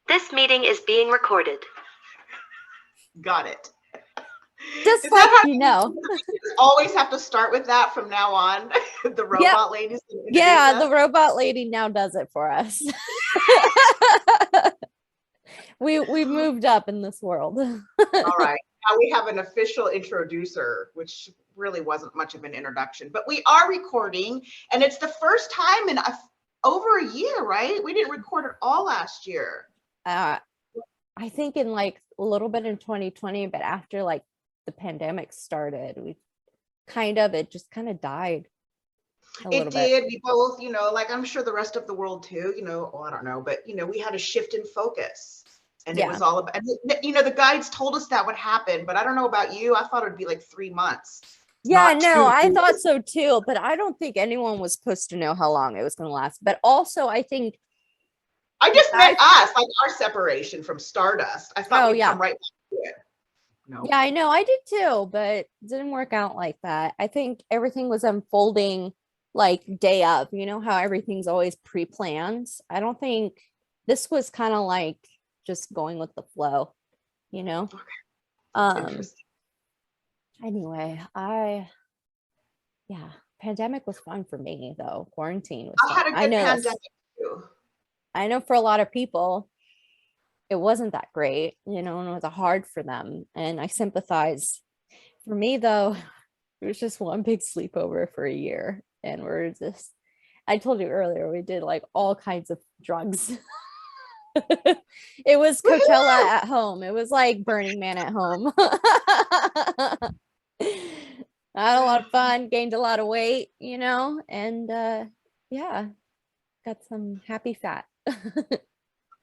This meeting is being recorded. Got it. Just Is like that how you know. always have to start with that from now on? The robot ladies. Yeah, the robot lady now does it for us. we moved up in this world. All right. Now we have an official introducer, which really wasn't much of an introduction, but we are recording, and it's the first time in over a year, right? We didn't record at all last year. I think in like a little bit in 2020, but after like the pandemic started, it just kind of died. It did. We both, like I'm sure the rest of the world too, I don't know, but we had a shift in focus. And it was all about, the guides told us that would happen, but I don't know about you. I thought it'd be like 3 months. Yeah, no, I thought so too, but I don't think anyone was supposed to know how long it was going to last. But also, I think I just meant us, like our separation from Stardust. I thought we'd come right back to it. No. Yeah, I know, I did too, but it didn't work out like that. I think everything was unfolding like day of, how everything's always pre-planned. I don't think this was kind of like just going with the flow, Okay. Anyway, pandemic was fun for me though. Quarantine was fun. I had a good pandemic too. I know for a lot of people it wasn't that great, and it was hard for them, and I sympathize. For me though, it was just one big sleepover for a year, and I told you earlier, we did like all kinds of drugs. It was Coachella at home. It was like Burning Man at home. I had a lot of fun, gained a lot of weight, and got some happy fat.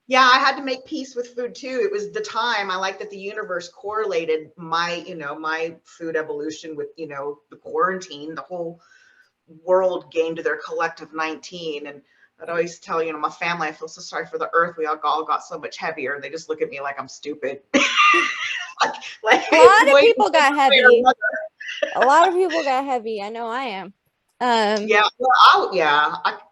Yeah, I had to make peace with food too. It was the time I like that the universe correlated my food evolution with, the quarantine. The whole world gained their collective 19. And I'd always tell, my family, I feel so sorry for the earth. We all got so much heavier. They just look at me like I'm stupid. like a lot of people got heavy. A lot of people got heavy. I know I am. Yeah, well,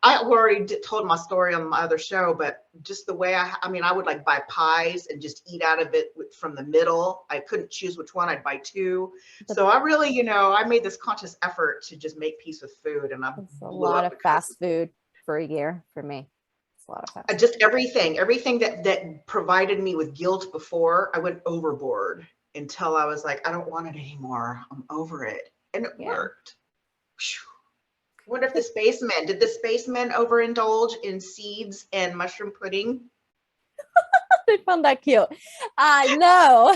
I already told my story on my other show, but just the way I would like buy pies and just eat out of it from the middle. I couldn't choose which one. I'd buy two. So I really, I made this conscious effort to just make peace with food, and I a lot of fast food for a year for me. It's a lot of fast food. Just everything that provided me with guilt before, I went overboard until I was like, I don't want it anymore. I'm over it, and it worked. Whew. What if did the spacemen overindulge in seeds and mushroom pudding? They found that cute. No,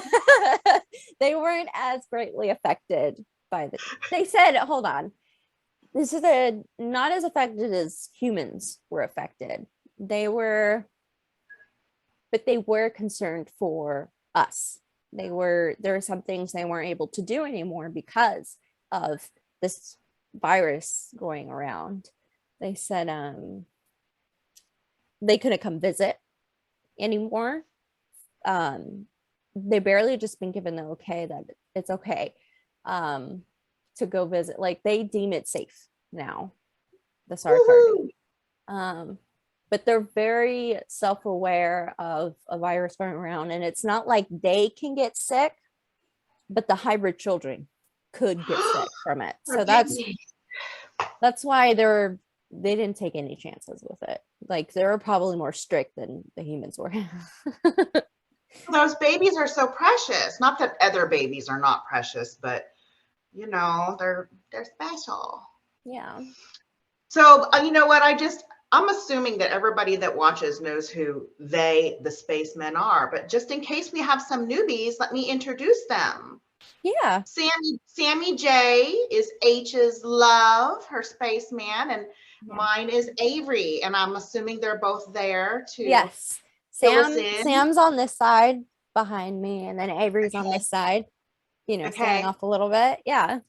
they weren't as greatly affected by this. They said, hold on, this is not as affected as humans were affected. But they were concerned for us. There were some things they weren't able to do anymore because of this virus going around. They said they couldn't come visit anymore. They barely just been given the okay that it's okay to go visit. Like they deem it safe now, the Sarsahr-human. But they're very self-aware of a virus going around, and it's not like they can get sick, but the hybrid children could get sick from it. So that's why they didn't take any chances with it. Like they were probably more strict than the humans were. Those babies are so precious. Not that other babies are not precious, but they're special. Yeah. So you know what? I'm assuming that everybody that watches knows who the spacemen are, but just in case we have some newbies, let me introduce them. Yeah. Sammy J is H's love, her spaceman, and mine is Avery, and I'm assuming they're both there too. Yes. Sam's on this side behind me, and then Avery's on this side, standing off a little bit. Yeah.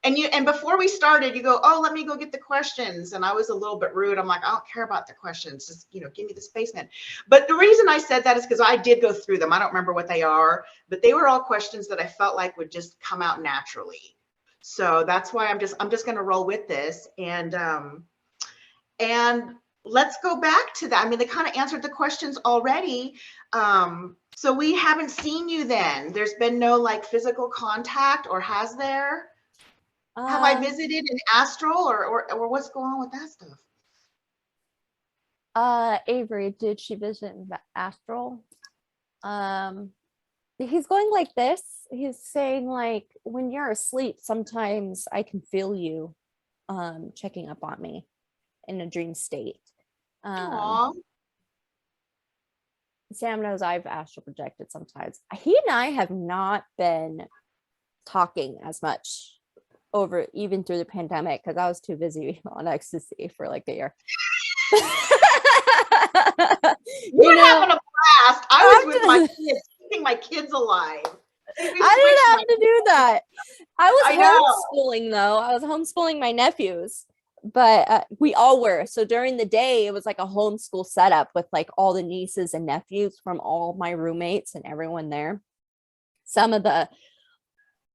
And before we started, you go, oh, let me go get the questions. And I was a little bit rude. I'm like, I don't care about the questions. Just, give me the spaceman. But the reason I said that is because I did go through them. I don't remember what they are, but they were all questions that I felt like would just come out naturally. So that's why I'm just going to roll with this. And let's go back to that. I mean, they kind of answered the questions already. So we haven't seen you then. There's been no like physical contact, or has there? Have I visited an astral, or what's going on with that stuff? Avery, did she visit in the astral? He's going like this. He's saying like, when you're asleep, sometimes I can feel you checking up on me in a dream state. Aww. Sam knows I've astral projected sometimes. He and I have not been talking as much over even through the pandemic because I was too busy on ecstasy for like a year. We're having a blast. I was with my kids, keeping my kids alive. I didn't have to do that. I was homeschooling though. I was homeschooling my nephews, but we all were. So during the day, it was like a homeschool setup with like all the nieces and nephews from all my roommates and everyone there. Some of the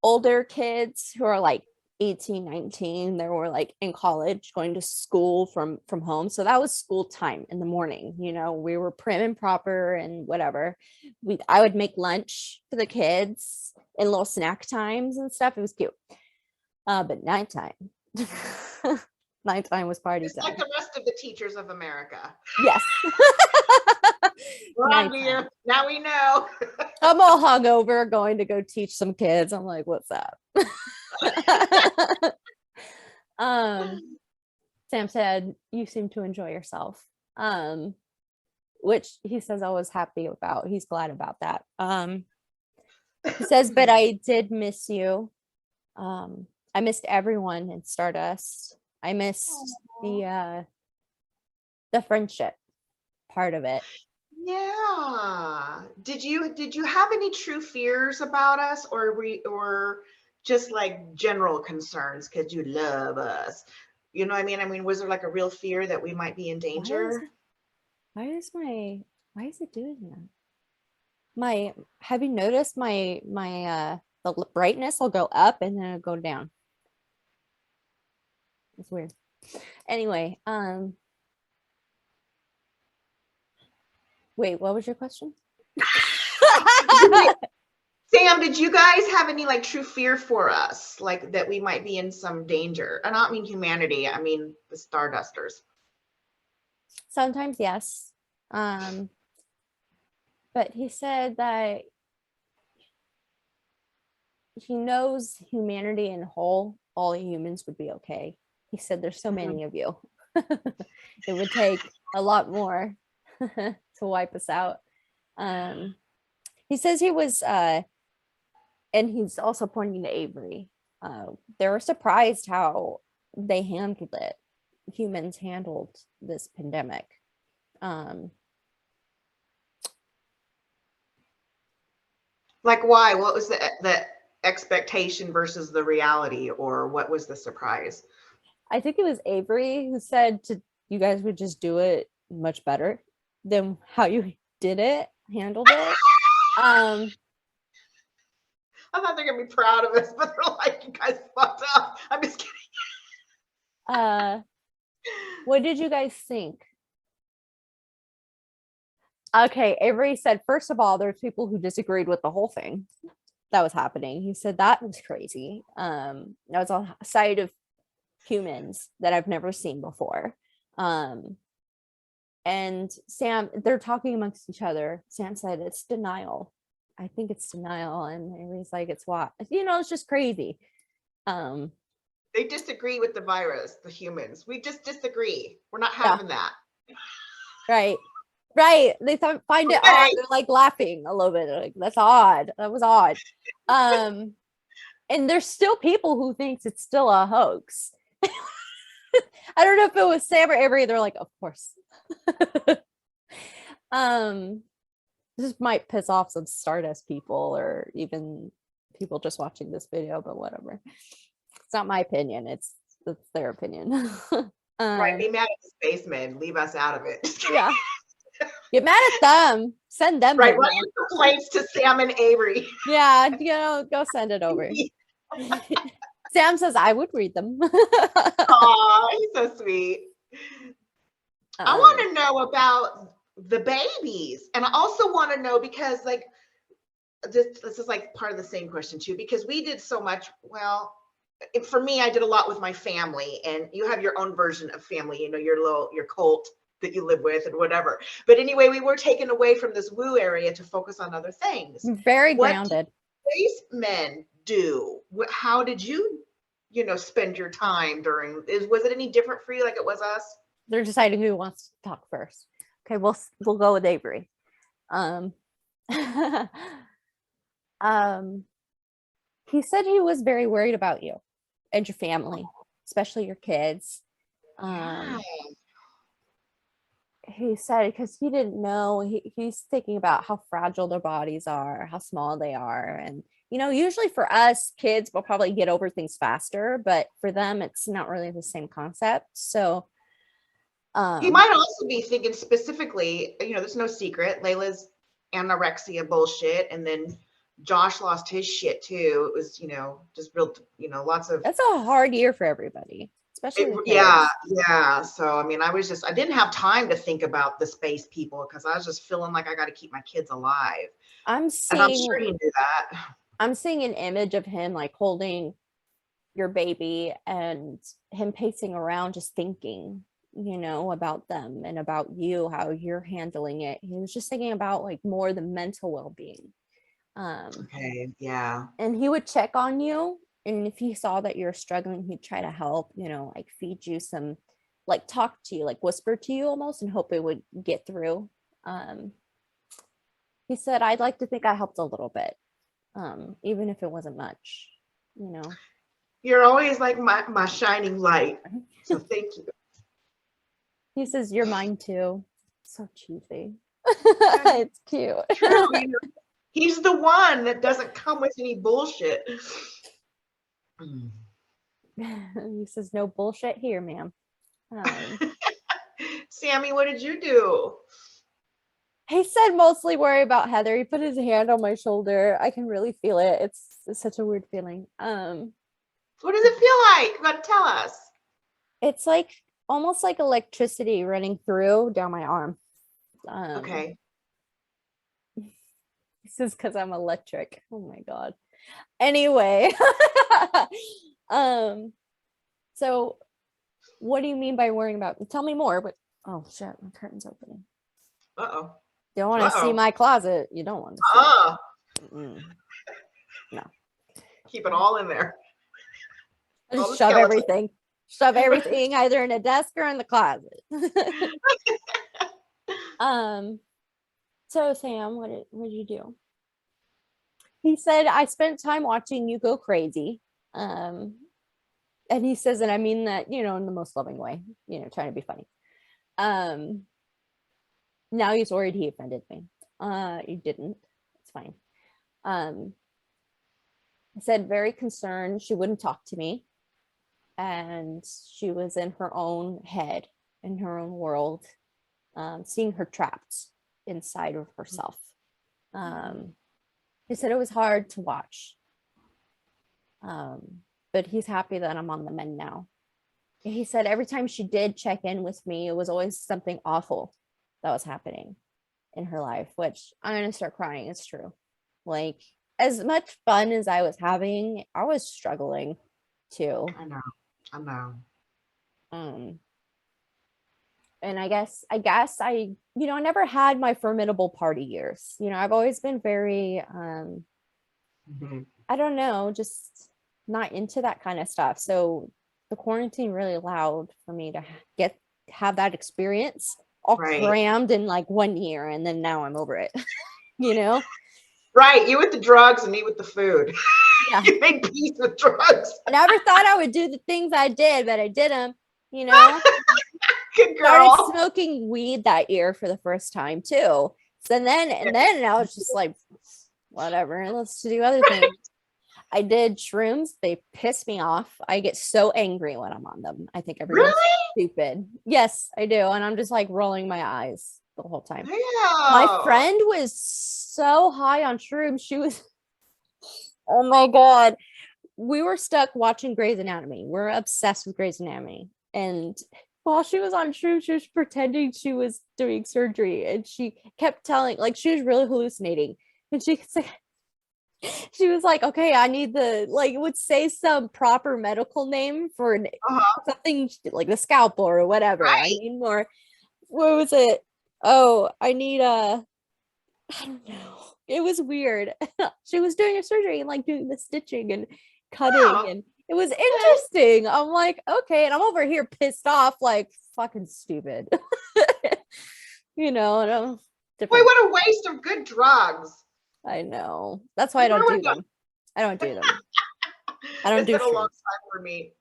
older kids who are like 18, 19, they were like in college going to school from home. So that was school time in the morning. You know, we were prim and proper and whatever. I would make lunch for the kids and little snack times and stuff. It was cute. But nighttime. Nighttime was party Just time. like the rest of the teachers of America. Yes. Now we know. I'm all hungover going to go teach some kids. I'm like, what's up? Sam said, you seem to enjoy yourself. Which he says I was happy about. He's glad about that. He says, but I did miss you. I missed everyone in Stardust. I missed the friendship part of it. Yeah. Did you have any true fears about us, or just like general concerns because you love us? You know what I mean? I mean, was there like a real fear that we might be in danger? Why is it doing that? Have you noticed my the brightness will go up and then it'll go down. It's weird. Anyway, wait, what was your question? Sam, did you guys have any like true fear for us, like that we might be in some danger? I don't mean humanity, I mean the Stardusters. Sometimes, yes. But he said that he knows humanity in whole, all humans would be okay. He said there's so many of you. It would take a lot more to wipe us out. He says he was and he's also pointing to Avery. They were surprised how they handled it. Humans handled this pandemic. Like why? What was the expectation versus the reality, or what was the surprise? I think it was Avery who said you guys would just do it much better than how you handled it. I thought they're gonna be proud of us, but they're like, you guys fucked up. I'm just kidding. What did you guys think? Okay, Avery said, first of all, there's people who disagreed with the whole thing that was happening. He said that was crazy. That was a side of humans that I've never seen before. And Sam, they're talking amongst each other. Sam said it's denial. I think it's denial. And Avery's like, it's what? You know, it's just crazy. They disagree with the virus, the humans. We just disagree. We're not having that. Right. They find it odd. They're like laughing a little bit. They're like, that's odd. That was odd. And there's still people who thinks it's still a hoax. I don't know if it was Sam or Avery. They're like, of course. This might piss off some Stardust people or even people just watching this video, but whatever. It's not my opinion. It's their opinion. Right. Be mad at the spacemen. Leave us out of it. Yeah. Get mad at them. Send them. Right. Write your complaints to Sam and Avery. Yeah. Go send it over. Sam says I would read them. Aw, he's so sweet. I want to know about the babies. And I also want to know because like this is like part of the same question too, because we did so much. Well, for me, I did a lot with my family, and you have your own version of family, you know, your cult that you live with and whatever. But anyway, we were taken away from this woo area to focus on other things. Very What grounded. space men do? How did you, you know, spend your time during? Was it any different for you like it was us? They're deciding who wants to talk first. Okay, we'll go with Avery. He said he was very worried about you and your family, especially your kids. He said because he didn't know, he's thinking about how fragile their bodies are, how small they are. And, you know, usually for us, kids will probably get over things faster, but for them, it's not really the same concept. So he might also be thinking specifically, you know, there's no secret, Layla's anorexia bullshit, and then Josh lost his shit too. It was, you know, just real, you know, lots of. That's a hard year for everybody, especially the kids. Yeah. So I mean, I didn't have time to think about the space people because I was just feeling like I got to keep my kids alive. I'm sure he knew that. I'm seeing an image of him like holding your baby and him pacing around, just thinking, you know, about them and about you, how you're handling it. He was just thinking about like more the mental well-being. Okay, yeah. And he would check on you, and if he saw that you're struggling, he'd try to help, you know, like feed you some, like talk to you, like whisper to you almost, and hope it would get through. He said, I'd like to think I helped a little bit, even if it wasn't much, you know. You're always like my shining light, so thank you. He says, you're mine too. So cheesy. It's cute. True, you know, he's the one that doesn't come with any bullshit. He says, no bullshit here, ma'am. Sammy, what did you do? He said mostly worry about Heather. He put his hand on my shoulder. I can really feel it. It's such a weird feeling. What does it feel like? You gotta tell us. It's like almost like electricity running through down my arm. Okay. This is because I'm electric. Oh my god. Anyway. So what do you mean by worrying about? Tell me more. But oh shit, my curtain's opening. Uh-oh. You don't want to see my closet. You don't want to see no. Keep it all in there. Just shove everything. Shove everything either in a desk or in the closet. So Sam, what did you do? He said, I spent time watching you go crazy. And he says, and I mean that, you know, in the most loving way, you know, trying to be funny. Now he's worried he offended me. He didn't. It's fine. I said, very concerned she wouldn't talk to me. And she was in her own head, in her own world, seeing her trapped inside of herself. He said it was hard to watch. But he's happy that I'm on the mend now. He said every time she did check in with me, it was always something awful that was happening in her life, which I'm going to start crying. It's true. Like, as much fun as I was having, I was struggling too. I know. And I guess I, you know, I never had my formidable party years. You know, I've always been very, I don't know, just not into that kind of stuff. So the quarantine really allowed for me to have that experience all crammed in like 1 year. And then now I'm over it, you know? Right. You with the drugs and me with the food. Yeah. You made peace with drugs. I never thought I would do the things I did, but I did them, you know? Good girl. Started smoking weed that year for the first time too. So then now it's just like, whatever, let's do other things. I did shrooms. They piss me off. I get so angry when I'm on them. I think everyone's stupid. Yes, I do. And I'm just like rolling my eyes the whole time. Yeah. My friend was so high on shrooms. She was, oh my God. We were stuck watching Grey's Anatomy. We're obsessed with Grey's Anatomy. And while she was on shrooms, she was pretending she was doing surgery, and she kept telling, like, she was really hallucinating, and she was like, okay, I need the, like, would say some proper medical name for something like the scalpel or whatever. I Right. need more. What was it? Oh, I need I don't know. It was weird. She was doing a surgery and like doing the stitching and cutting, Oh, and it was okay. interesting. I'm like, okay, and I'm over here pissed off, like fucking stupid. And I'm Boy, different. what a waste of good drugs. I know. That's why I don't do them. I don't do them. I don't It's do been a long shrooms. time for me.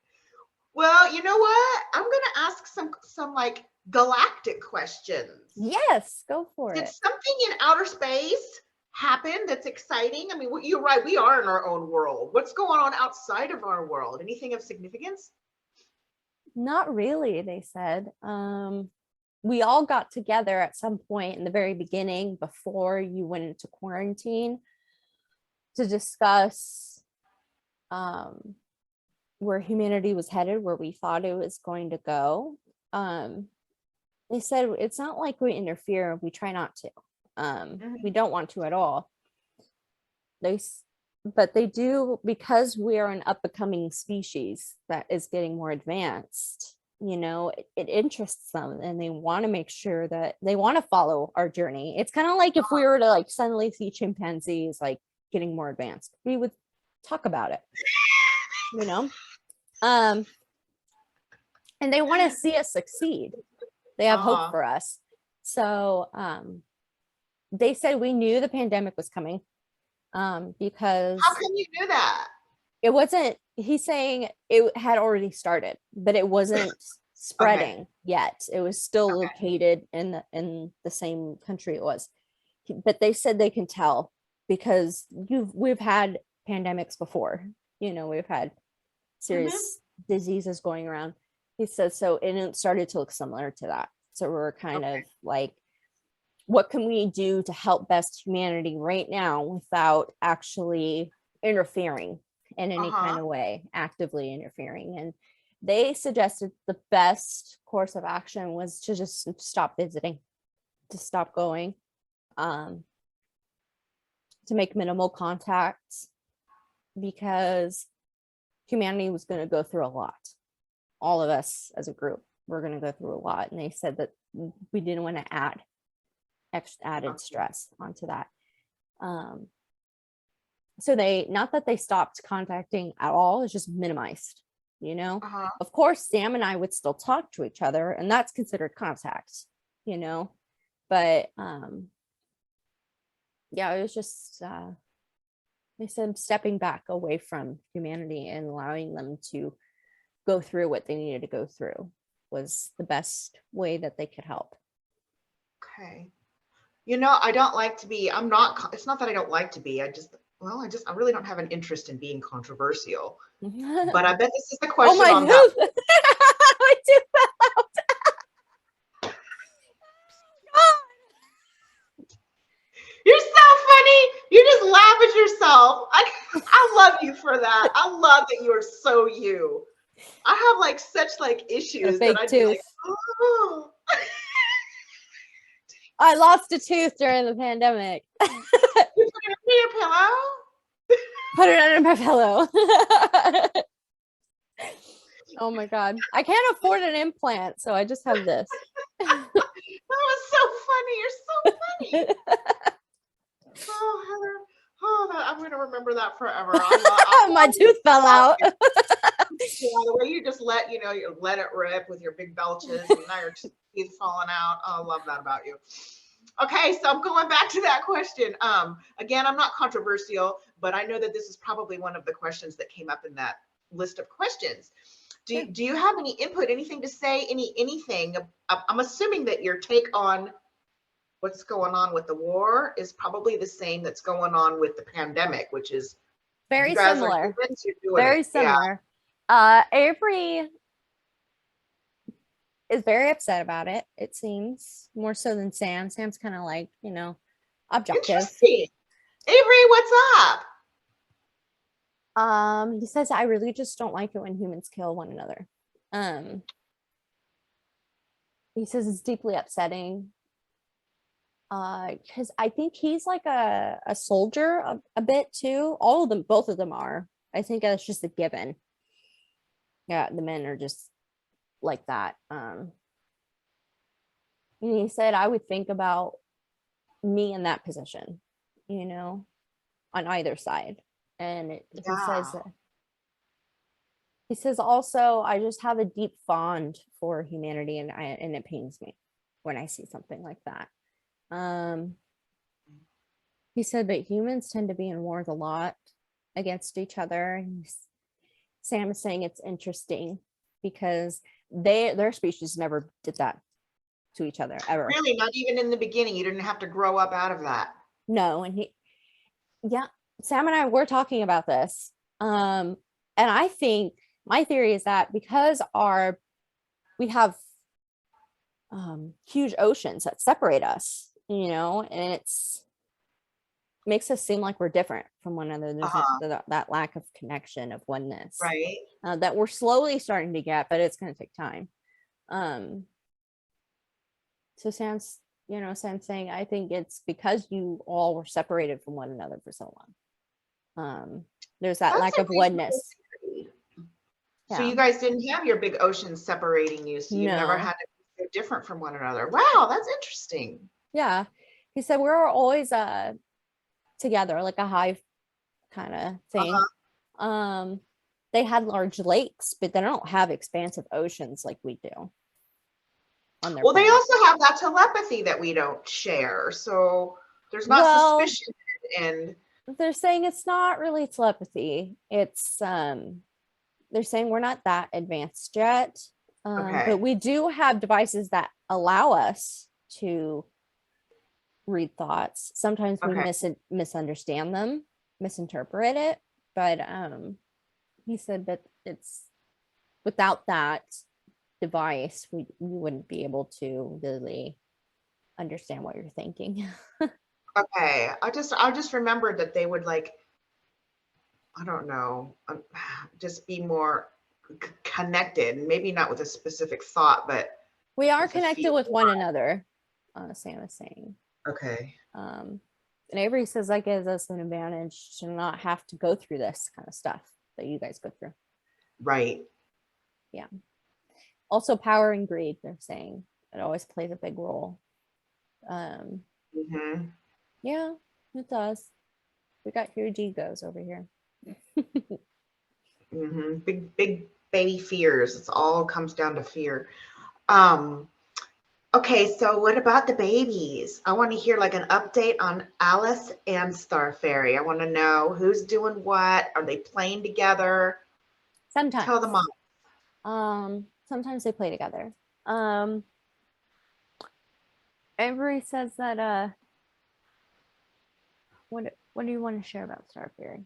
Well, you know what? I'm gonna ask some like galactic questions. Yes, go for Did it. something in outer space happen that's exciting? I mean, you're right. We are in our own world. What's going on outside of our world? Anything of significance? Not really, they said. We all got together at some point in the very beginning before you went into quarantine to discuss where humanity was headed, where we thought it was going to go. They said it's not like we interfere, we try not to. We don't want to at all. But they do, because we are an up and coming species that is getting more advanced. It interests them, and they want to make sure that they want to follow our journey. It's kind of like if we were to like suddenly see chimpanzees like getting more advanced, we would talk about it. And they want to see us succeed. They have hope for us. So they said we knew the pandemic was coming, because How come you knew that? it wasn't, he's saying it had already started, but it wasn't spreading yet. It was still located in the same country it was. But they said they can tell because we've had pandemics before. We've had serious diseases going around. He said so, and it started to look similar to that. So we're kind of like, what can we do to help best humanity right now without actually interfering in any kind of way, actively interfering? And they suggested the best course of action was to just stop visiting, to stop going, to make minimal contacts, because humanity was going to go through a lot. All of us as a group were going to go through a lot. And they said that we didn't want to add added stress onto that. So not that they stopped contacting at all, it's just minimized. Of course, Sam and I would still talk to each other, and that's considered contact. But yeah, it was just they said stepping back away from humanity and allowing them to go through what they needed to go through was the best way that they could help. Okay. I don't like to be, it's not that I don't like to be, I really don't have an interest in being controversial. But I bet this is the question on that. My tooth fell out. You're so funny. You just laugh at yourself. I love you for that. I love that you're so you. I have like such like issues that I'd be like, oh. I lost a tooth during the pandemic. You put it under your pillow? Put it under my pillow. Oh my God. I can't afford an implant, so I just have this. That was so funny. You're so funny. Oh, Heather. Oh, I'm going to remember that forever. My tooth fell out. Yeah, the way you just let it rip with your big belches, and now your teeth falling out. Oh, I love that about you. Okay, so I'm going back to that question. Again, I'm not controversial, but I know that this is probably one of the questions that came up in that list of questions. Do you have any input, anything to say, anything? I'm assuming that your take on what's going on with the war is probably the same that's going on with the pandemic, which is very similar. Very similar. Avery is very upset about it. It seems more so than Sam. Sam's kind of like, objective. Interesting. Avery, what's up? He says, I really just don't like it when humans kill one another. he says it's deeply upsetting. Because I think he's like a soldier a bit too. All of them, both of them are. I think that's just a given. Yeah, the men are just like that. And he said, I would think about me in that position, you know, on either side. And he says also, I just have a deep fond for humanity, and it pains me when I see something like that. He said that humans tend to be in wars a lot against each other. And Sam is saying it's interesting because their species never did that to each other ever. Really, not even in the beginning. You didn't have to grow up out of that. No, and Sam and I were talking about this. And I think my theory is that because we have huge oceans that separate us, you know, and it's makes us seem like we're different from one another. There's that lack of connection, of oneness, right? That we're slowly starting to get, but it's going to take time. So Sam's saying, I think it's because you all were separated from one another for so long. There's that lack of oneness. So you guys didn't have your big oceans separating you, so you never had to be so different from one another. Wow, that's interesting. Yeah, he said we're always together, like a hive kind of thing. They had large lakes, but they don't have expansive oceans like we do. Well, they also have that telepathy that we don't share, so there's not suspicion. And they're saying it's not really telepathy. It's they're saying we're not that advanced yet, but we do have devices that allow us to read thoughts. Sometimes we misunderstand them, misinterpret it, but he said that it's without that device we wouldn't be able to really understand what you're thinking. I just remembered that they would, like, I don't know, just be more connected, maybe not with a specific thought, but we are connected with one another, Sam is saying. And Avery says that gives us an advantage to not have to go through this kind of stuff that you guys go through. Right. Yeah. Also, power and greed, they're saying, it always plays a big role. Yeah, it does. We got huge egos over here. Big baby fears. It all comes down to fear. Okay, so what about the babies? I want to hear like an update on Alice and Star Fairy. I want to know who's doing what. Are they playing together? Sometimes. Tell them all. Sometimes they play together. Avery says that what do you want to share about Star Fairy?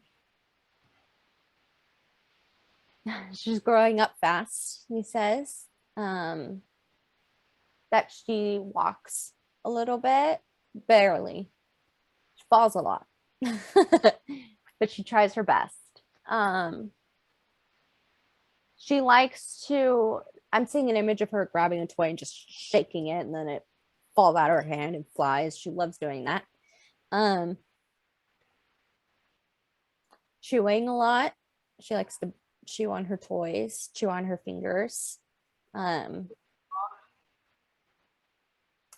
She's growing up fast, he says. That she walks a little bit, barely. She falls a lot, but she tries her best. She likes to, I'm seeing an image of her grabbing a toy and just shaking it, and then it falls out of her hand and flies. She loves doing that. Chewing a lot. She likes to chew on her toys, chew on her fingers.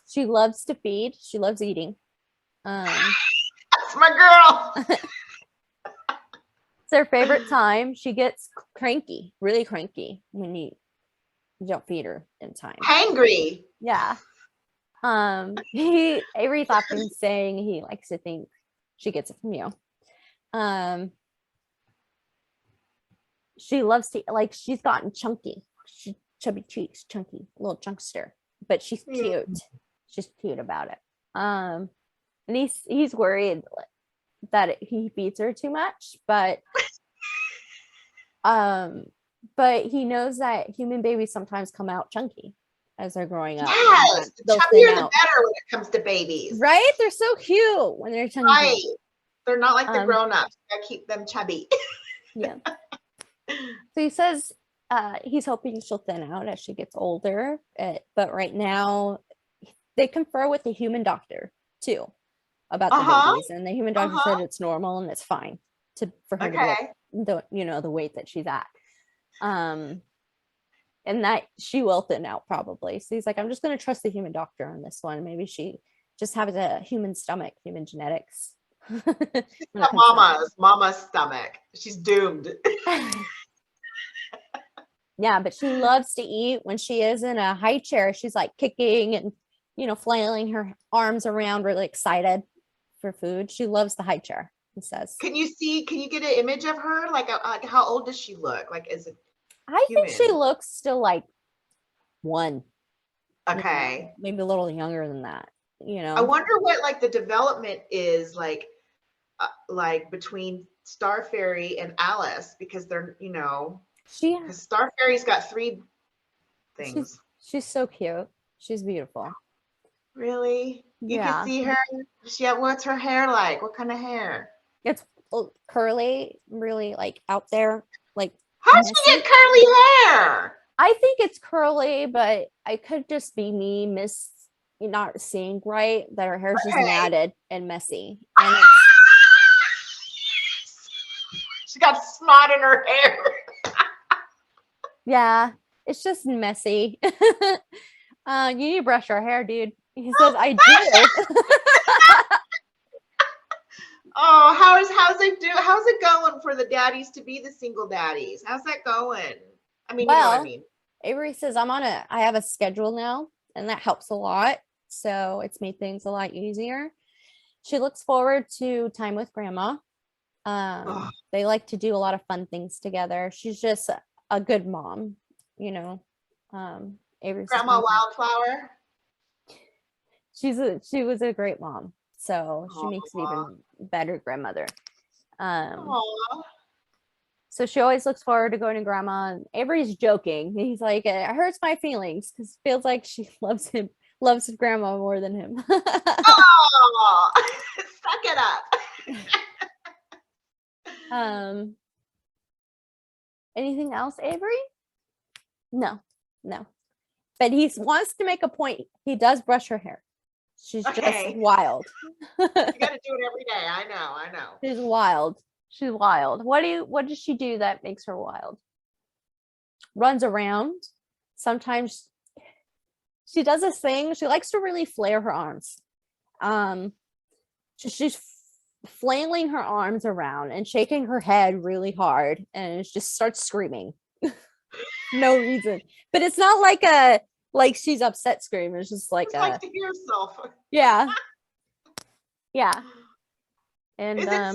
She loves to feed. She loves eating. That's my girl. It's her favorite time. She gets cranky, really cranky when you don't feed her in time. Hangry. Yeah. Avery's often saying he likes to think she gets it from you. She loves to, like, she's gotten chunky. Chubby cheeks, chunky, little chunkster, but she's cute. She's cute about it. And he's worried that he feeds her too much, but he knows that human babies sometimes come out chunky as they're growing up. Yes, the chubbier the better when it comes to babies. Right? They're so cute when they're chunky. Right. They're not like the grown-ups. You gotta keep them chubby. Yeah. So he says he's hoping she'll thin out as she gets older. But right now, they confer with the human doctor too about the babies, and the human doctor said it's normal and it's fine for her to be at the weight that she's at. And that she will thin out probably. So he's like, I'm just going to trust the human doctor on this one. Maybe she just has a human stomach, human genetics. Mama's stomach. She's doomed. Yeah, but she loves to eat. When she is in a high chair, she's like kicking and, flailing her arms around, really excited for food. She loves the high chair, he says. Can you get an image of her? Like how old does she look? Like, is it I think she looks still like 1. Okay. Maybe a little younger than that, I wonder what like the development is like between Star Fairy and Alice, because they're, Star Fairy's got 3 things. She's so cute. She's beautiful. Really? You can see her. What's her hair like? What kind of hair? It's curly, really like out there. Like, how did she get curly hair? I think it's curly, but I could just be me not seeing right, that her hair's just matted and messy. And she got snot in her hair. Yeah, it's just messy. You need to brush your hair, dude. He says, I do. Oh, how's it going for the daddies to be the single daddies? How's that going? I mean, you know what I mean. Avery says, I have a schedule now, and that helps a lot. So it's made things a lot easier. She looks forward to time with grandma. They like to do a lot of fun things together. She's just a good mom, Avery. Grandma Wildflower. She was a great mom, so she makes an even better grandmother. So she always looks forward to going to grandma. And Avery's joking. He's like, it hurts my feelings because it feels like she loves grandma more than him. Oh, suck it up. Anything else, Avery? No. But he wants to make a point. He does brush her hair. She's just wild. You got to do it every day. I know. She's wild. What does she do that makes her wild? Runs around. Sometimes she does this thing. She likes to really flare her arms. She's flailing her arms around and shaking her head really hard, and it just starts screaming. No reason. But it's not like she's upset scream. It's just like to hear herself. Yeah. And is it scary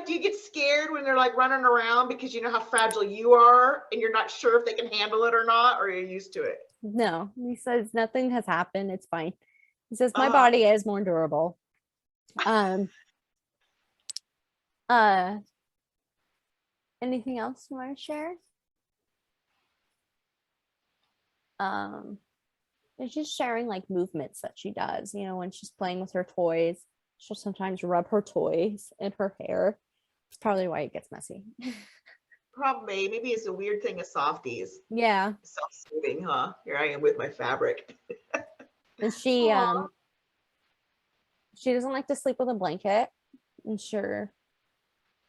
do you get scared when they're like running around because you know how fragile you are and you're not sure if they can handle it or not, or are you used to it? No, he says nothing has happened. It's fine. He says my body is more durable. Anything else you want to share? It's just sharing like movements that she does, when she's playing with her toys. She'll sometimes rub her toys in her hair. It's probably why it gets messy. Probably. Maybe it's a weird thing of softies. Yeah. Self-soothing, huh? Here I am with my fabric. And she doesn't like to sleep with a blanket. And her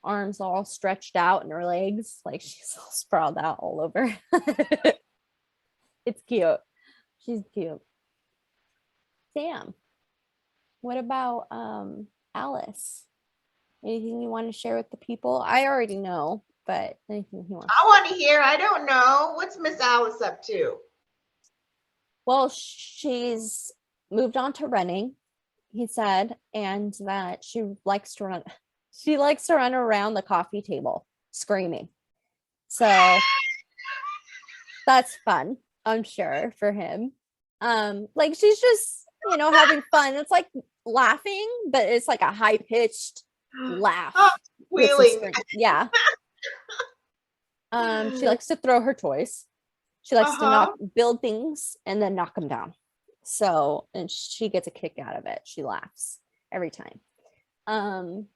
arms all stretched out and her legs, like she's all sprawled out all over. It's cute. She's cute. Sam, what about Alice? Anything you want to share with the people? I already know, but anything you want to I want to hear. I don't know. What's Miss Alice up to? Well, she's moved on to running, he said, and that she likes to run around the coffee table screaming. So that's fun, I'm sure, for him. Like she's just, having fun. It's like laughing, but it's like a high-pitched laugh. Squealing. Yeah. She likes to throw her toys. She likes to build things and then knock them down. So, and she gets a kick out of it. She laughs every time. Sam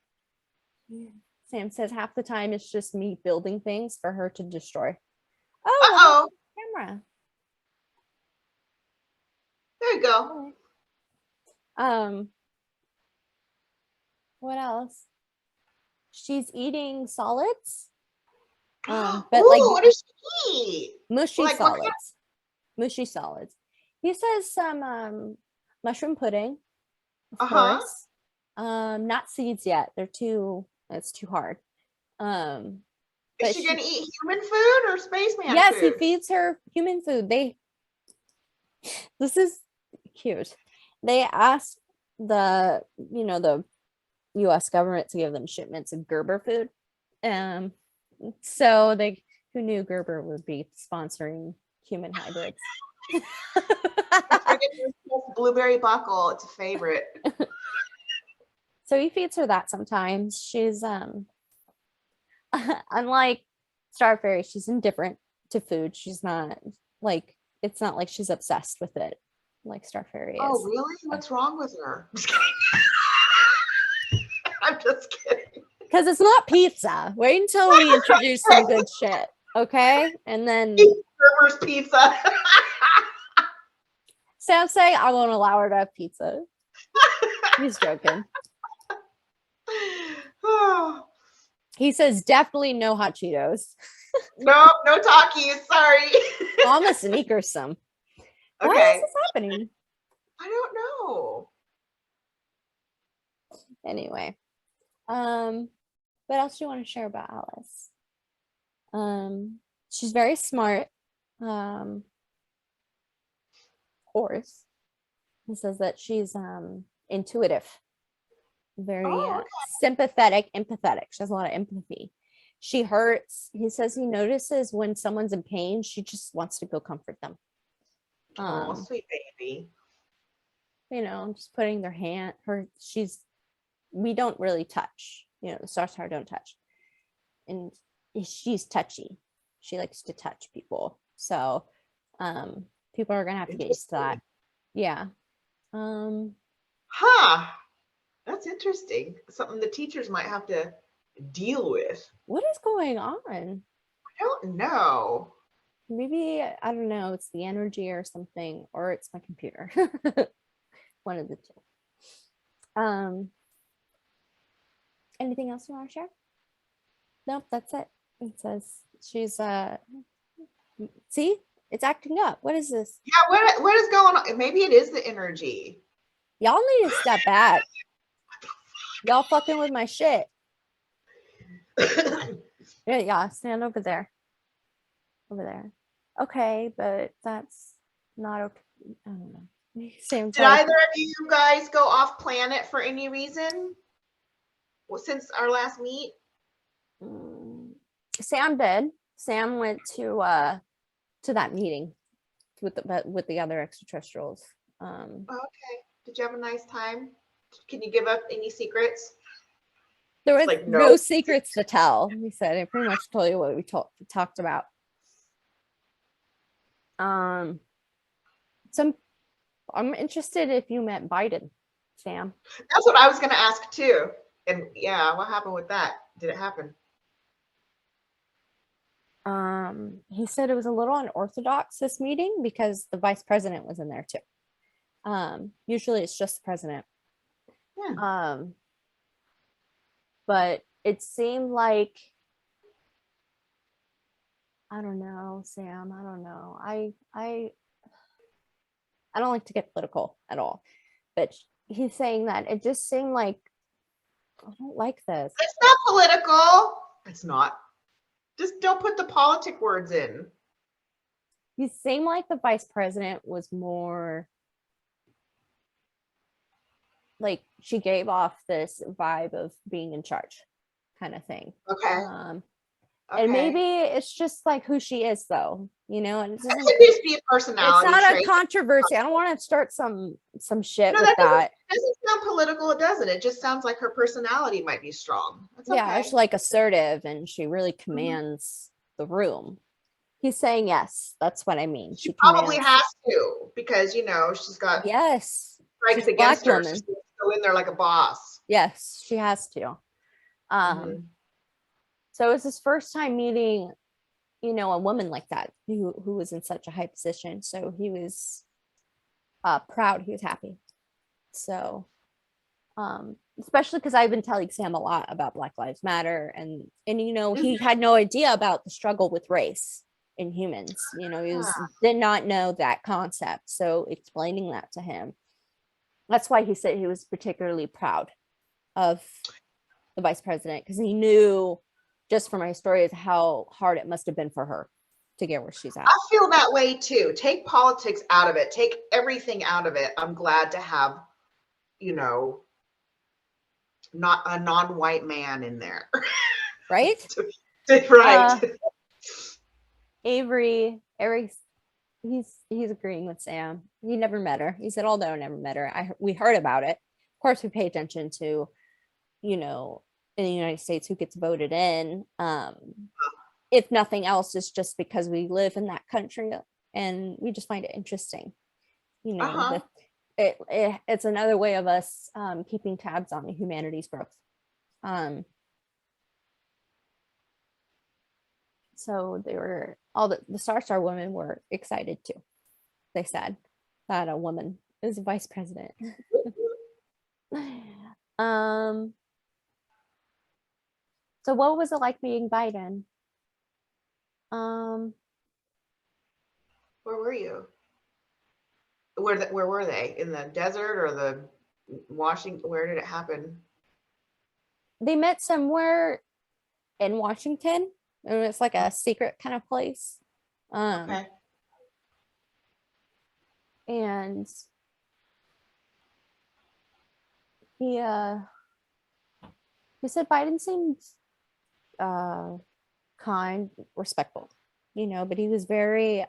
says half the time it's just me building things for her to destroy. Oh, Uh-oh. camera. There you go. What else? She's eating solids. But Ooh, like what does she eat? mushy Like, what kind solids. Mushy solids. He says some mushroom pudding, of Uh-huh. course. Not seeds yet. It's too hard. Is But she gonna eat human food or spaceman yes, he food? feeds her human food. This is cute. They asked the US government to give them shipments of Gerber food. So who knew Gerber would be sponsoring human hybrids? Blueberry buckle, it's a favorite. So he feeds her that sometimes. She's unlike Star Fairy, she's indifferent to food. She's not like, it's not like she's obsessed with it like Star Fairy Oh, is. really? What's wrong with her? I'm just kidding. Because it's not pizza. Wait until we introduce some good shit. Okay. And then Gerber's pizza. Sam saying I won't allow her to have pizza. He's joking. Oh. He says definitely no hot Cheetos. No, no talkies. Sorry. I'm gonna sneak her some. Okay. Why is this happening? I don't know. Anyway, what else do you want to share about Alice? She's very smart. Horse. He says that she's intuitive, very sympathetic, empathetic. She has a lot of empathy. She hurts. He says he notices when someone's in pain, she just wants to go comfort them. Oh, sweet baby. Just putting their hand, we don't really touch, the Sarsahr don't touch. And she's touchy. She likes to touch people. So people are gonna have to get used to that. Yeah. Huh. That's interesting. Something the teachers might have to deal with. What is going on? I don't know. Maybe, I don't know, it's the energy or something, or it's my computer. One of the two. Anything else you want to share? Nope, that's it. It says she's see, it's acting up. What is this? Yeah, what is going on? Maybe it is the energy. Y'all need to step back. Y'all fucking with my shit. Yeah, stand over there. Over there. Okay, but that's not okay. I don't know. Did either of you guys go off planet for any reason? Well, since our last meet? Sam did. Sam went to that meeting with the other extraterrestrials. Okay. Did you have a nice time? Can you give up any secrets? There was like, no secrets to tell. He said, I pretty much told you what we talked about. I'm interested if you met Biden, Sam. That's what I was going to ask too. And yeah, what happened with that? Did it happen? He said it was a little unorthodox, this meeting, because the vice president was in there too. Usually it's just the president. Yeah. But it seemed like, I don't know, Sam, I don't know. I don't like to get political at all, but he's saying that it just seemed like, I don't like this. It's not political. It's not. Just don't put the politic words in. You seem like the vice president was more like, she gave off this vibe of being in charge kind of thing. Okay. And maybe it's just like who she is, though, and it could just be a personality. It's not trait. a controversy. I don't want to start some shit with that. Doesn't sound political. It doesn't. It just sounds like her personality might be strong. That's okay. Yeah, she's like assertive, and she really commands the room. He's saying yes. That's what I mean. She probably has to, because she's got strikes against her. She's go in there like a boss. Yes, she has to. So it's his first time meeting, a woman like that who was in such a high position. So he was proud, he was happy. So especially because I've been telling Sam a lot about Black Lives Matter, and he had no idea about the struggle with race in humans. He did not know that concept. So explaining that to him, that's why he said he was particularly proud of the vice president, because he knew just from my stories how hard it must have been for her to get where she's at. I feel that way too. Take politics out of it. Take everything out of it. I'm glad to have, not a non-white man in there. Right? Right. Avery, he's agreeing with Sam. He never met her. He said, although I never met her, we heard about it. Of course, we pay attention to, in the United States, who gets voted in. If nothing else, it's just because we live in that country and we just find it interesting. It's another way of us keeping tabs on humanity's growth. So they were the Sarsahr women were excited too. They said that a woman is a vice president. So what was it like being Biden? Where were you? Where were they? In the desert or the Washington? Where did it happen? They met somewhere in Washington, and it's like a secret kind of place. Okay. And he said Biden seemed kind, respectful, but he was very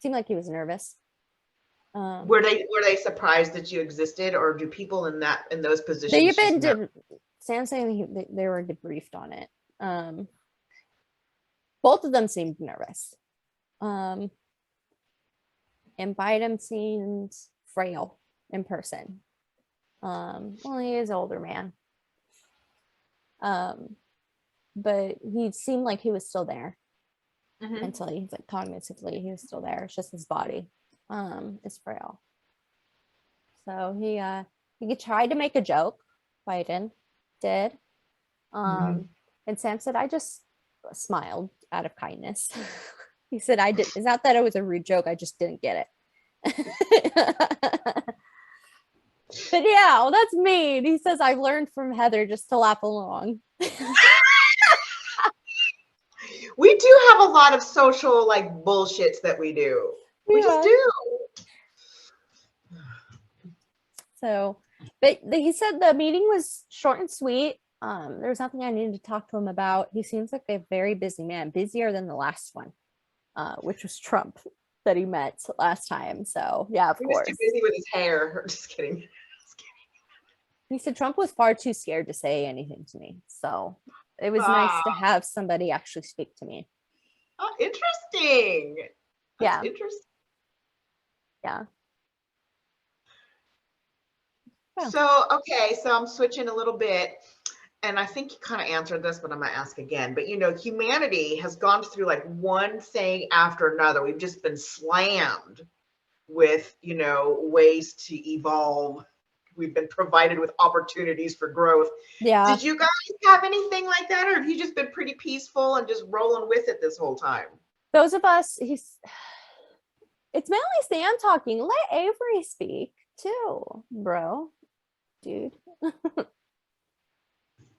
seemed like he was nervous. Were they surprised that you existed, or do people in those positions? Sam saying they were debriefed on it. Both of them seemed nervous. And Biden seemed frail in person. Well, he is an older man. But he seemed like he was still there. Mm-hmm. Mentally, he's like cognitively, he was still there. It's just his body is frail. So he tried to make a joke. Biden did. And Sam said, I just smiled out of kindness. He said, it's not that it was a rude joke, I just didn't get it. But yeah, well, that's mean. He says, I've learned from Heather just to laugh along. We do have a lot of social bullshits that we do. We just do. So, but he said the meeting was short and sweet. There was nothing I needed to talk to him about. He seems like a very busy man, busier than the last one, which was Trump that he met last time. So yeah, of course. He was too busy with his hair. Just kidding. He said Trump was far too scared to say anything to me. So it was nice to have somebody actually speak to me. Oh, interesting. That's interesting. Yeah. So, okay, so I'm switching a little bit, and I think you kind of answered this, but I'm going to ask again. But, humanity has gone through one thing after another. We've just been slammed with, ways to evolve. We've been provided with opportunities for growth. Yeah. Did you guys have anything like that, or have you just been pretty peaceful and just rolling with it this whole time? Those of us, it's mainly Sam talking. Let Avery speak too, bro. Dude.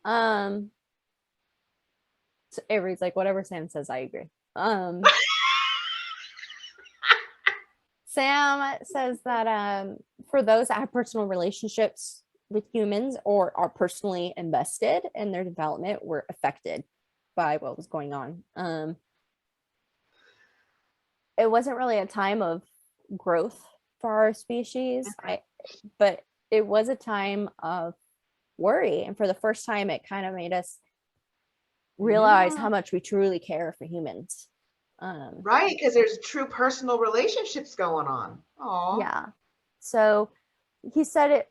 So Avery's like, whatever Sam says, I agree. Sam says that for those that have personal relationships with humans or are personally invested in their development were affected by what was going on. It wasn't really a time of growth for our species, but it was a time of worry. And for the first time, it kind of made us realize how much we truly care for humans. Right, because there's true personal relationships going on. Aww. Yeah. So he said it.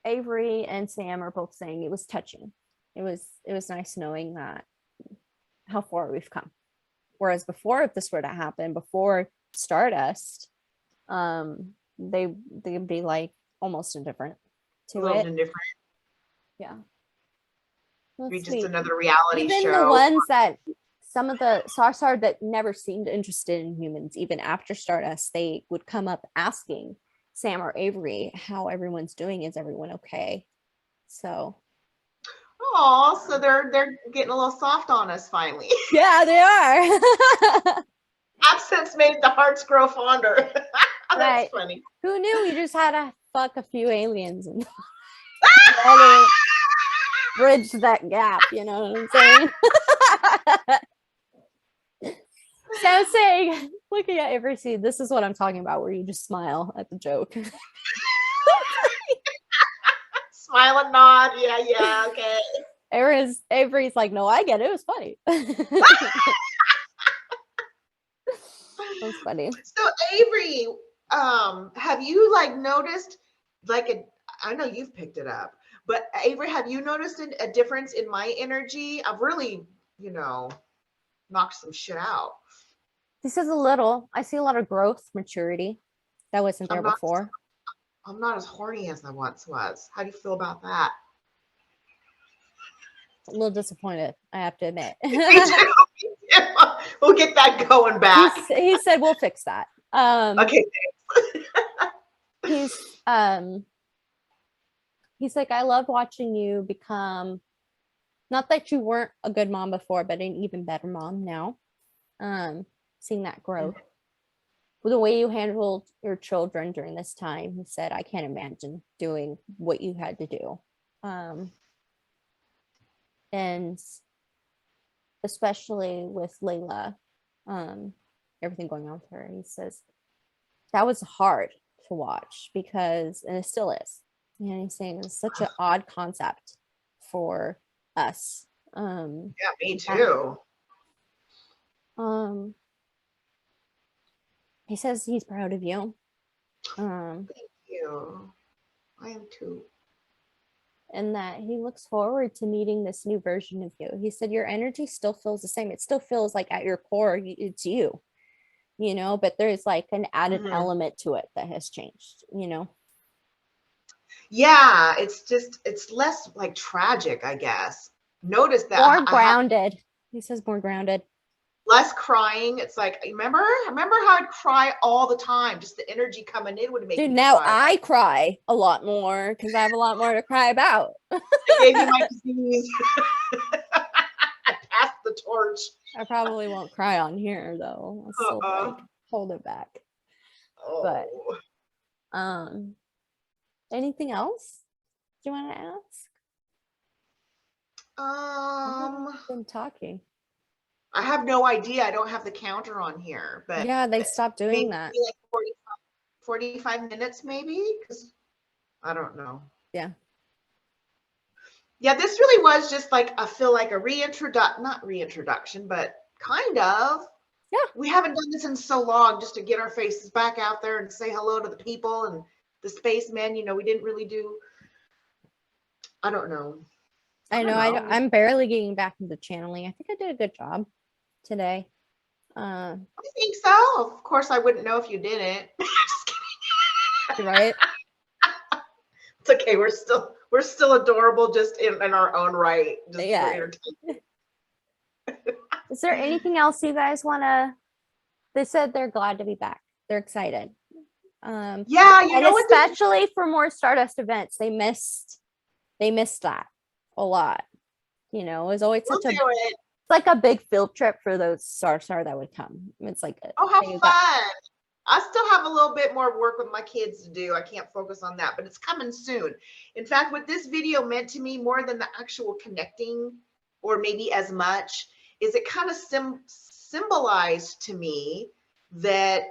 Avery and Sam are both saying it was touching. It was nice knowing that how far we've come. Whereas before, if this were to happen before Stardust, they'd be like almost indifferent A to little it. indifferent. Yeah. Be Let's just see. another reality Even show. the ones that some of the Sarsahr that never seemed interested in humans, even after Stardust, they would come up asking Sam or Avery how everyone's doing. Is everyone okay? So Oh, so they're getting a little soft on us finally. yeah, they are. Absence made the hearts grow fonder. That's Right. funny. Who knew we just had to fuck a few aliens and to bridge that gap, you know what I'm saying? So saying, looking at Avery, see, this is what I'm talking about, where you just smile at the joke. Smile and nod. Yeah, okay. Avery's like, no, I get it. It was funny. That's funny. So Avery, have you like noticed like I know you've picked it up, but Avery, have you noticed a difference in my energy? I've really, knocked some shit out. This is a little, I see a lot of growth, maturity that wasn't there I'm not before. I'm not as horny as I once was. How do you feel about that? A little disappointed, I have to admit. Me too. We'll get that going back. He said we'll fix that. Okay. He's like, I love watching you become, not that you weren't a good mom before, but an even better mom now. Seeing that growth. The way you handled your children during this time, he said, I can't imagine doing what you had to do. And especially with Layla, everything going on with her, he says that was hard to watch because, and it still is. And he's saying it's such an odd concept for us. Yeah, me too. He says he's proud of you. Thank you. I am too. And that he looks forward to meeting this new version of you. He said your energy still feels the same. It still feels like at your core, it's you, but there's like an added element to it that has changed, Yeah, it's less like tragic, I guess. Notice that. More grounded. He says more grounded. Less crying. It's like, remember how I'd cry all the time. Just the energy coming in would make me now cry. I cry a lot more because I have a lot more to cry about. I gave you my disease. I passed the torch. I probably won't cry on here though. I'll still like hold it back. Oh. But anything else do you want to ask? I've been talking. I have no idea. I don't have the counter on here, but yeah, they stopped doing that. Like 45 minutes maybe, because I don't know. Yeah. Yeah, this really was just like, I feel like a not reintroduction, but kind of. Yeah. We haven't done this in so long, just to get our faces back out there and say hello to the people and the spacemen. We didn't really do, I don't know. I know. I'm barely getting back into channeling. I think I did a good job today. I think so. Of course, I wouldn't know if you didn't. Just kidding. Right. It's okay. We're still adorable, just in our own right. Just yeah. for entertainment. Is there anything else you guys want to? They said they're glad to be back. They're excited. Yeah, and especially for more Stardust events, they missed that a lot. It was always it's like a big field trip for those Sarsahr that would come. It's like, oh, how fun! I still have a little bit more work with my kids to do. I can't focus on that, but it's coming soon. In fact, what this video meant to me more than the actual connecting, or maybe as much, is it kind of symbolized to me that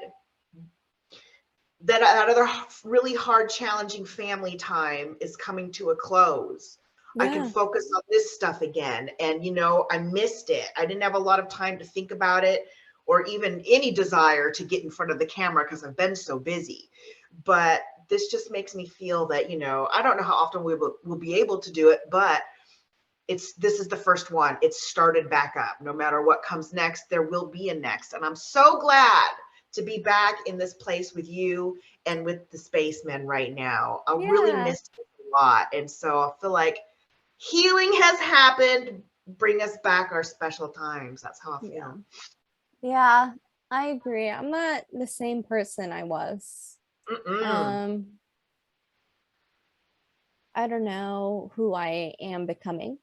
another really hard, challenging family time is coming to a close. Yeah. I can focus on this stuff again. And, I missed it. I didn't have a lot of time to think about it, or even any desire to get in front of the camera because I've been so busy. But this just makes me feel that, I don't know how often we'll be able to do it, but this is the first one. It's started back up. No matter what comes next, there will be a next. And I'm so glad to be back in this place with you and with the spacemen right now. I really Yeah. missed it a lot. And so I feel like healing has happened. Bring us back our special times. That's how I feel. Yeah, I agree. I'm not the same person I was. I don't know who I am becoming,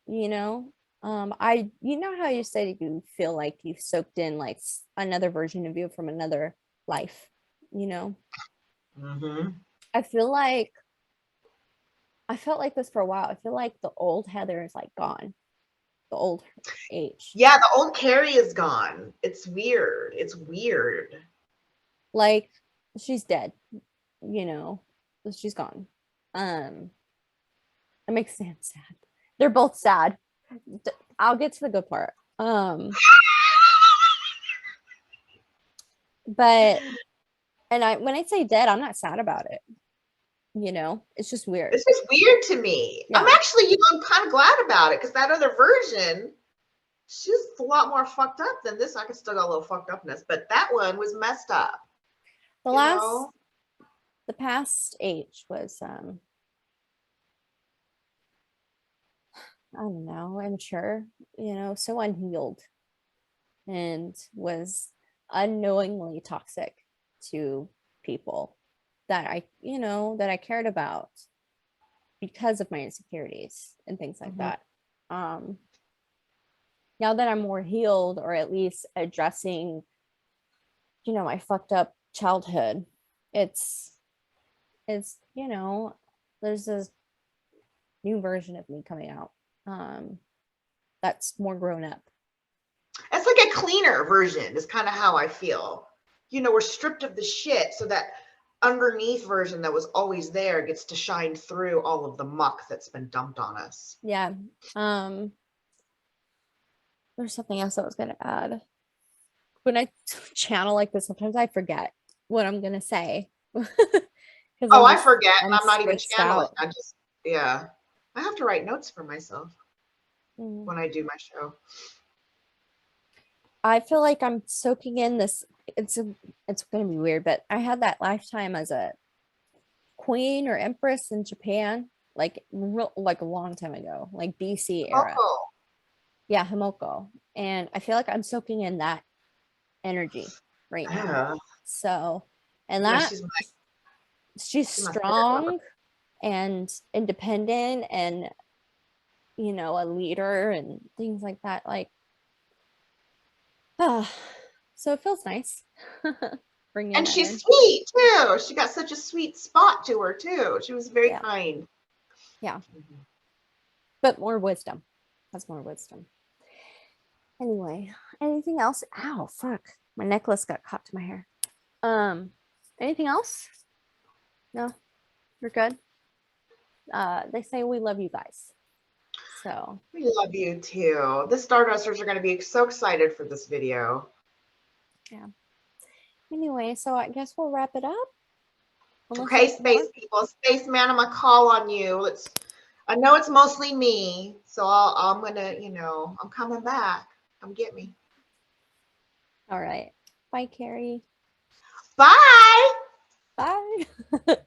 you know. You know how you say you feel like you've soaked in like another version of you from another life, you know. I feel like I felt like this for a while. I feel like the old Heather is like gone, the old age. Yeah, the old Carrie is gone. It's weird. It's weird. Like she's dead, you know. She's gone. It makes Sam sad. They're both sad. I'll get to the good part. But when I say dead, I'm not sad about it. You know, it's just weird. It's just weird to me. Yeah. I'm actually, I'm kind of glad about it because that other version, she's a lot more fucked up than this. I can still got a little fucked upness, but that one was messed up. The past age was I don't know, immature, you know, so unhealed, and was unknowingly toxic to people that I cared about because of my insecurities and things like that. Now that I'm more healed, or at least addressing, my fucked up childhood, it's there's this new version of me coming out that's more grown up. It's like a cleaner version is kind of how I feel. We're stripped of the shit so that underneath version that was always there gets to shine through all of the muck that's been dumped on us. Yeah. There's something else I was going to add. When I channel like this, sometimes I forget what I'm going to say. I forget, and I'm not even channeling. I have to write notes for myself when I do my show. I feel like I'm soaking in this. It's going to be weird, but I had that lifetime as a queen or empress in Japan, like a long time ago, like BC era. Yeah, Himoko. And I feel like I'm soaking in that energy right now. So, and that she's strong and independent and a leader and things like that. Like, so it feels nice. And she's sweet too. She got such a sweet spot to her too. She was very kind. Yeah. But more wisdom. Has more wisdom. Anyway, anything else? Ow, fuck. My necklace got caught to my hair. Anything else? No? You're good? They say we love you guys. So we love you too. The Stardusters are going to be so excited for this video. Yeah. Anyway, so I guess we'll wrap it up. Okay, space people, spaceman, I'm gonna call on you. I know it's mostly me, so I'm gonna, I'm coming back. Come get me. All right. Bye, Carrie. Bye. Bye.